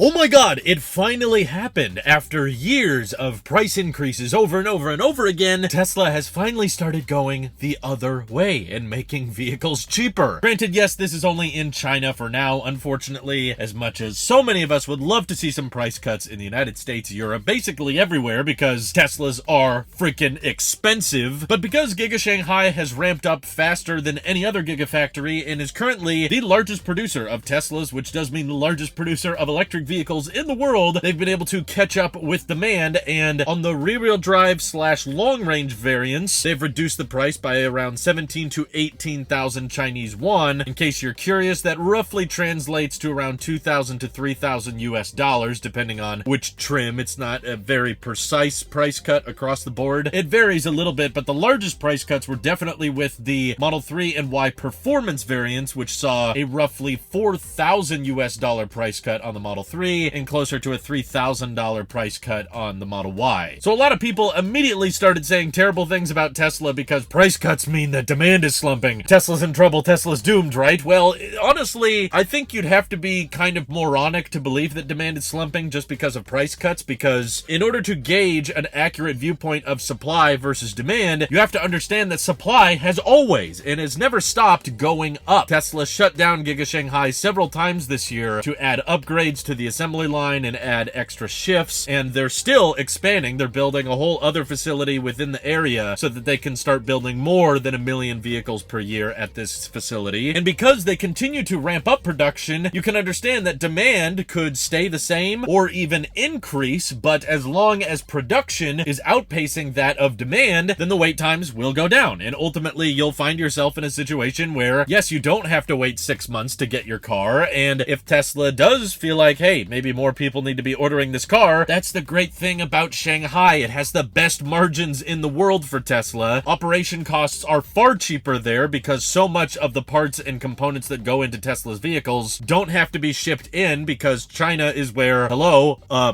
Oh my god, it finally happened. After years of price increases over and over and over again, Tesla has finally started going the other way and making vehicles cheaper. Granted, yes, this is only in China for now, unfortunately, as much as so many of us would love to see some price cuts in the United States, Europe, basically everywhere, because Teslas are freaking expensive. But because Giga Shanghai has ramped up faster than any other Gigafactory and is currently the largest producer of Teslas, which does mean the largest producer of electric vehicles in the world, they've been able to catch up with demand, and on the rear-wheel drive / long-range variants, they've reduced the price by around 17 to 18,000 Chinese yuan. In case you're curious, that roughly translates to around 2,000 to 3,000 US dollars, depending on which trim. It's not a very precise price cut across the board. It varies a little bit, but the largest price cuts were definitely with the Model 3 and Y performance variants, which saw a roughly 4,000 US dollar price cut on the Model 3 and closer to a $3,000 price cut on the Model Y. So a lot of people immediately started saying terrible things about Tesla because price cuts mean that demand is slumping. Tesla's in trouble, Tesla's doomed, right? Well, honestly, I think you'd have to be kind of moronic to believe that demand is slumping just because of price cuts, because in order to gauge an accurate viewpoint of supply versus demand, you have to understand that supply has always and has never stopped going up. Tesla shut down Giga Shanghai several times this year to add upgrades to the assembly line and add extra shifts, and they're still expanding. They're building a whole other facility within the area so that they can start building more than 1 million vehicles per year at this facility. And because they continue to ramp up production, you can understand that demand could stay the same or even increase, but as long as production is outpacing that of demand, then the wait times will go down, and ultimately you'll find yourself in a situation where, yes, you don't have to wait 6 months to get your car, and if Tesla does feel like, hey, maybe more people need to be ordering this car, that's the great thing about Shanghai. It has the best margins in the world for Tesla. Operation costs are far cheaper there because so much of the parts and components that go into Tesla's vehicles don't have to be shipped in, because China is where,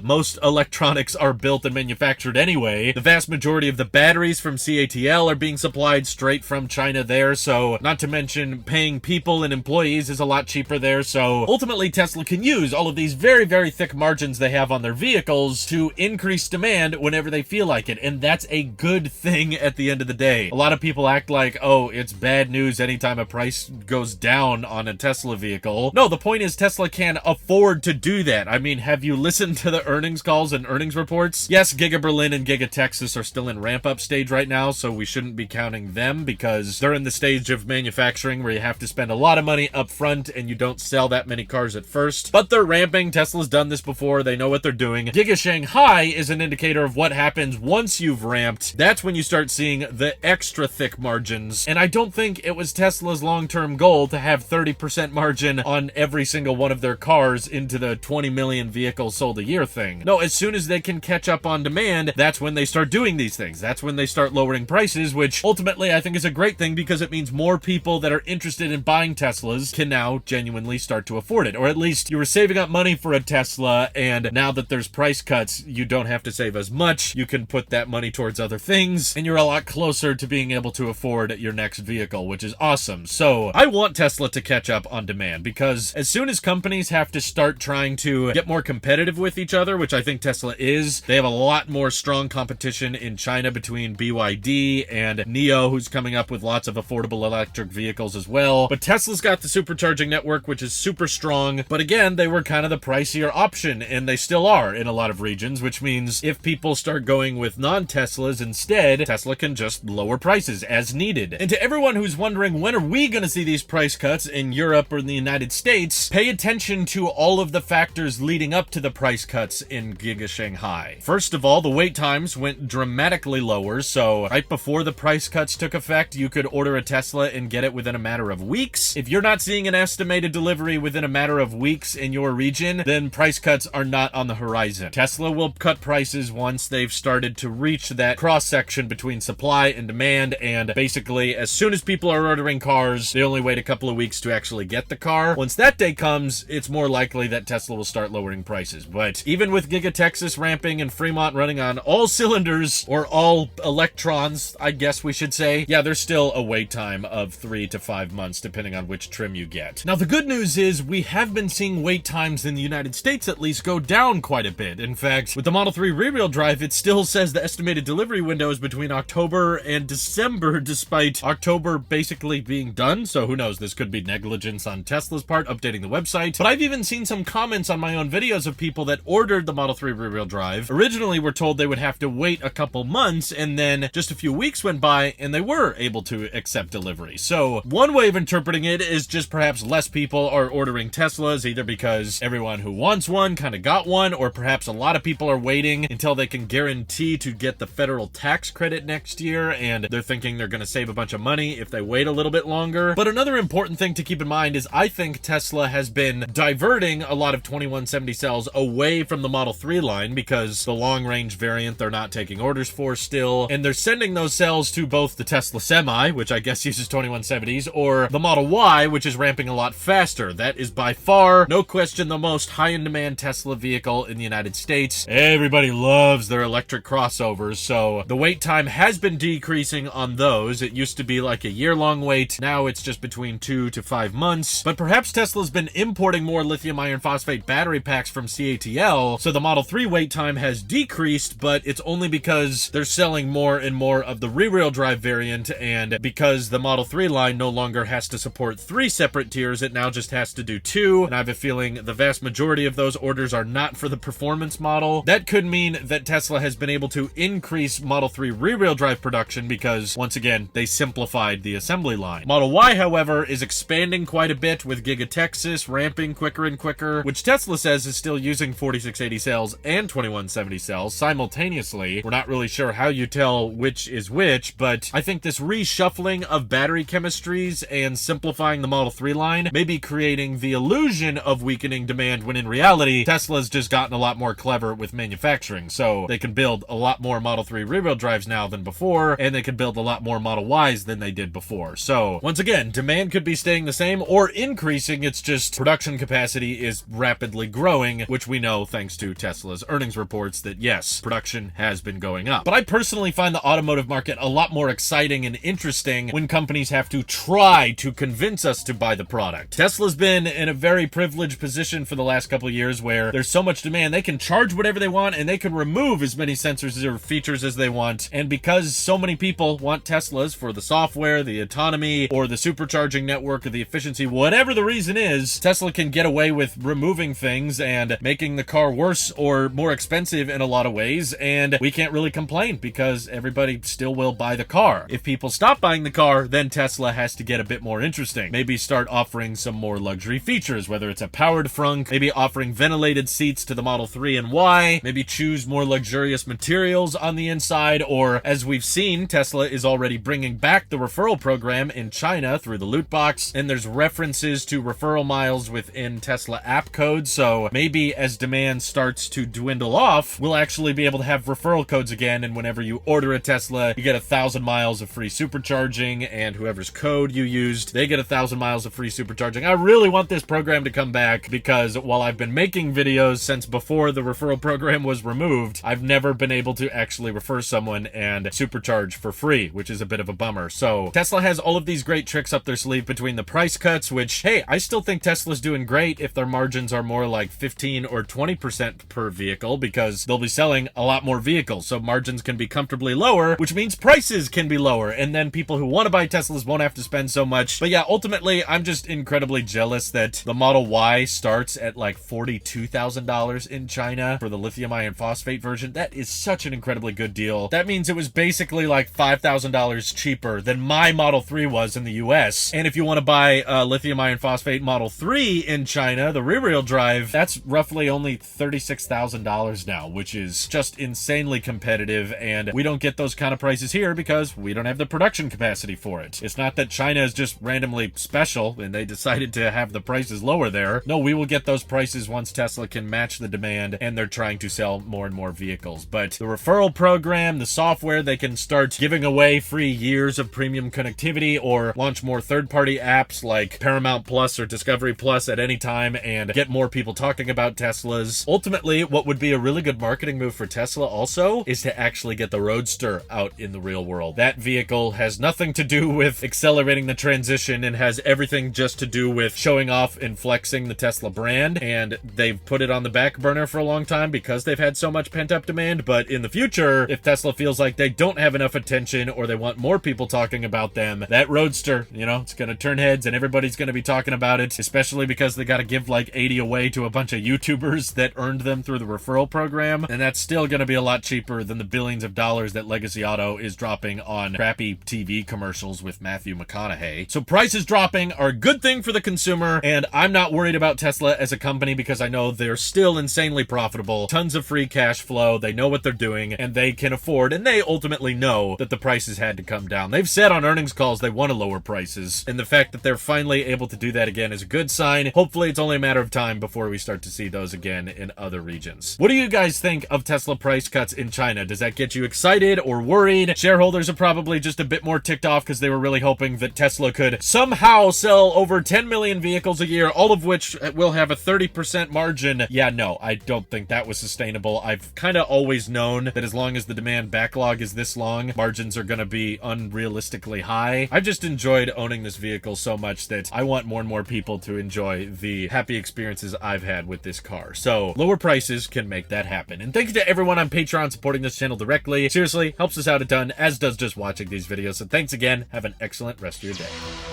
most electronics are built and manufactured anyway. The vast majority of the batteries from CATL are being supplied straight from China there, so not to mention paying people and employees is a lot cheaper there. So ultimately Tesla can use all of these very, very thick margins they have on their vehicles to increase demand whenever they feel like it, and that's a good thing at the end of the day. A lot of people act like, oh, it's bad news anytime a price goes down on a Tesla vehicle. No, the point is Tesla can afford to do that. I mean, have you listened to the earnings calls and earnings reports? Yes, Giga Berlin and Giga Texas are still in ramp-up stage right now, so we shouldn't be counting them because they're in the stage of manufacturing where you have to spend a lot of money up front and you don't sell that many cars at first. But they're ramping. Tesla's done this before. They know what they're doing. Giga Shanghai is an indicator of what happens once you've ramped. That's when you start seeing the extra thick margins. And I don't think it was Tesla's long-term goal to have 30% margin on every single one of their cars into the 20 million vehicles sold a year thing. No, as soon as they can catch up on demand, that's when they start doing these things. That's when they start lowering prices, which ultimately I think is a great thing because it means more people that are interested in buying Teslas can now genuinely start to afford it. Or at least you were saving up money for a Tesla, and now that there's price cuts, you don't have to save as much. You can put that money towards other things, and you're a lot closer to being able to afford your next vehicle, which is awesome. So I want Tesla to catch up on demand, because as soon as companies have to start trying to get more competitive with each other, which I think Tesla is, they have a lot more strong competition in China between BYD and NIO, who's coming up with lots of affordable electric vehicles as well. But Tesla's got the supercharging network, which is super strong. But again, they were kind of the pricier option, and they still are in a lot of regions, which means if people start going with non-Teslas instead, Tesla can just lower prices as needed. And to everyone who's wondering, when are we going to see these price cuts in Europe or in the United States, pay attention to all of the factors leading up to the price cuts in Giga Shanghai. First of all, the wait times went dramatically lower, so right before the price cuts took effect, you could order a Tesla and get it within a matter of weeks. If you're not seeing an estimated delivery within a matter of weeks in your region, then price cuts are not on the horizon. Tesla will cut prices once they've started to reach that cross-section between supply and demand, and basically as soon as people are ordering cars, they only wait a couple of weeks to actually get the car. Once that day comes, it's more likely that Tesla will start lowering prices. But even with Giga Texas ramping and Fremont running on all cylinders, or all electrons, I guess we should say, yeah, there's still a wait time of 3 to 5 months depending on which trim you get. Now the good news is we have been seeing wait times in the United States at least, go down quite a bit. In fact, with the Model 3 rear-wheel drive, it still says the estimated delivery window is between October and December, despite October basically being done. So who knows, this could be negligence on Tesla's part, updating the website. But I've even seen some comments on my own videos of people that ordered the Model 3 rear-wheel drive. Originally were told they would have to wait a couple months, and then just a few weeks went by and they were able to accept delivery. So one way of interpreting it is just perhaps less people are ordering Teslas, either because everyone who wants one kind of got one, or perhaps a lot of people are waiting until they can guarantee to get the federal tax credit next year, and they're thinking they're going to save a bunch of money if they wait a little bit longer. But another important thing to keep in mind is I think Tesla has been diverting a lot of 2170 cells away from the Model 3 line, because the long-range variant they're not taking orders for still, and they're sending those cells to both the Tesla Semi, which I guess uses 2170s, or the Model Y, which is ramping a lot faster. That is by far, no question, the most high-in-demand Tesla vehicle in the United States. Everybody loves their electric crossovers, so the wait time has been decreasing on those. It used to be like a year-long wait. Now it's just between 2 to 5 months. But perhaps Tesla's been importing more lithium iron phosphate battery packs from CATL, so the Model 3 wait time has decreased, but it's only because they're selling more and more of the rear-wheel drive variant, and because the Model 3 line no longer has to support 3 separate tiers, it now just has to do 2, and I have a feeling the vast majority of those orders are not for the performance model. That could mean that Tesla has been able to increase Model 3 rear-wheel drive production because, once again, they simplified the assembly line. Model Y, however, is expanding quite a bit, with Giga Texas ramping quicker and quicker, which Tesla says is still using 4680 cells and 2170 cells simultaneously. We're not really sure how you tell which is which, but I think this reshuffling of battery chemistries and simplifying the Model 3 line may be creating the illusion of weakening demand, when in reality, Tesla's just gotten a lot more clever with manufacturing, so they can build a lot more Model 3 rear-wheel drives now than before, and they can build a lot more Model Ys than they did before. So, once again, demand could be staying the same or increasing. It's just production capacity is rapidly growing, which we know thanks to Tesla's earnings reports that yes, production has been going up. But I personally find the automotive market a lot more exciting and interesting when companies have to try to convince us to buy the product. Tesla's been in a very privileged position for the last couple of years where there's so much demand, they can charge whatever they want and they can remove as many sensors or features as they want. And because so many people want Teslas for the software, the autonomy, or the supercharging network, or the efficiency, whatever the reason is, Tesla can get away with removing things and making the car worse or more expensive in a lot of ways, and we can't really complain because everybody still will buy the car. If people stop buying the car, then Tesla has to get a bit more interesting. Maybe start offering some more luxury features, whether it's a powered frunk, maybe offering ventilated seats to the Model 3 and Y, maybe choose more luxurious materials on the inside, or as we've seen, Tesla is already bringing back the referral program in China through the loot box, and there's references to referral miles within Tesla app codes, so maybe as demand starts to dwindle off, we'll actually be able to have referral codes again, and whenever you order a Tesla, you get 1,000 miles of free supercharging, and whoever's code you used, they get 1,000 miles of free supercharging. I really want this program to come back, because while I've been making videos since before the referral program was removed, I've never been able to actually refer someone and supercharge for free, which is a bit of a bummer. So Tesla has all of these great tricks up their sleeve between the price cuts, which, hey, I still think Tesla's doing great if their margins are more like 15 or 20% per vehicle, because they'll be selling a lot more vehicles, so margins can be comfortably lower, which means prices can be lower, and then people who want to buy Teslas won't have to spend so much. But yeah, ultimately, I'm just incredibly jealous that the Model Y starts at like $42,000 in China for the lithium iron phosphate version. That is such an incredibly good deal. That means it was basically like $5,000 cheaper than my Model 3 was in the US. And if you want to buy a lithium iron phosphate Model 3 in China, the rear-wheel drive, that's roughly only $36,000 now, which is just insanely competitive, and we don't get those kind of prices here because we don't have the production capacity for it. It's not that China is just randomly special and they decided to have the prices lower there. No, we will get those prices once Tesla can match the demand, and they're trying to sell more and more vehicles. But the referral program, the software, they can start giving away free years of premium connectivity or launch more third-party apps like Paramount Plus or Discovery Plus at any time and get more people talking about Teslas. Ultimately, what would be a really good marketing move for Tesla also is to actually get the Roadster out in the real world. That vehicle has nothing to do with accelerating the transition and has everything just to do with showing off and flexing the Tesla brand and they've put it on the back burner for a long time because they've had so much pent-up demand. But in the future, if Tesla feels like they don't have enough attention or they want more people talking about them, that Roadster, you know, it's gonna turn heads and everybody's gonna be talking about it, especially because they gotta give like 80 away to a bunch of YouTubers that earned them through the referral program, and that's still gonna be a lot cheaper than the billions of dollars that Legacy Auto is dropping on crappy TV commercials with Matthew McConaughey. So prices dropping are a good thing for the consumer, and I'm not worried about Tesla as a company because I know they're still insanely profitable, tons of free cash flow, they know what they're doing, and they can afford, and they ultimately know that the prices had to come down. They've said on earnings calls they want to lower prices, and the fact that they're finally able to do that again is a good sign. Hopefully it's only a matter of time before we start to see those again in other regions. What do you guys think of Tesla price cuts in China? Does that get you excited or worried? Shareholders are probably just a bit more ticked off because they were really hoping that Tesla could somehow sell over 10 million vehicles a year, all of which will have a 30% margin. Yeah, no, I don't think that was sustainable. I've kind of always known that as long as the demand backlog is this long, margins are going to be unrealistically high. I've just enjoyed owning this vehicle so much that I want more and more people to enjoy the happy experiences I've had with this car. So lower prices can make that happen. And thank you to everyone on Patreon supporting this channel directly. Seriously, helps us out a ton, as does just watching these videos. So thanks again. Have an excellent rest of your day.